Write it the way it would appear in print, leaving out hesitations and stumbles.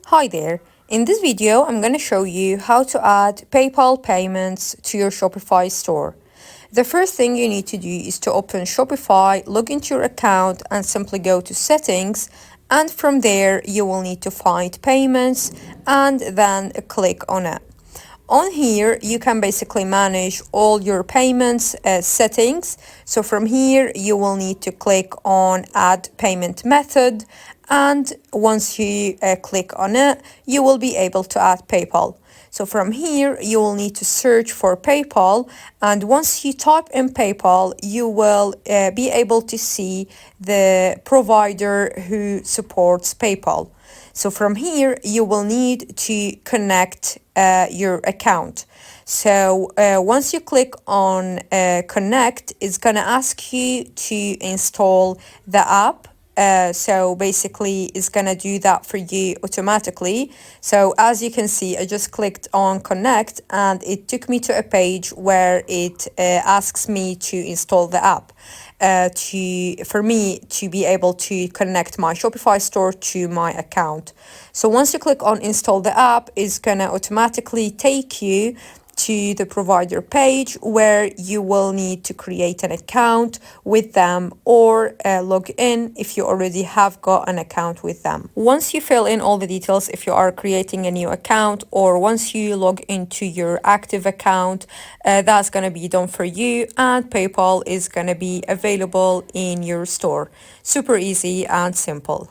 Hi there. In this video, I'm going to show you how to add PayPal payments to your Shopify store. The first thing you need to do is to open Shopify, log into your account, and simply go to Settings. And from there, you will need to find Payments and then click on it. On here, you can basically manage all your payments settings. So from here, you will need to click on Add Payment Method. And once you click on it, you will be able to add PayPal. So from here, you will need to search for PayPal. And once you type in PayPal, you will be able to see the provider who supports PayPal. So from here, you will need to connect your account. So once you click on connect, it's gonna ask you to install the app. So basically it's gonna do that for you automatically. So as you can see, I just clicked on connect and it took me to a page where it asks me to install the app. For me to be able to connect my Shopify store to my account. So once you click on install the app, it's gonna automatically take you to the provider page where you will need to create an account with them or log in if you already have got an account with them. Once you fill in all the details, if you are creating a new account or once you log into your active account, that's going to be done for you and PayPal is going to be available in your store. Super easy and simple.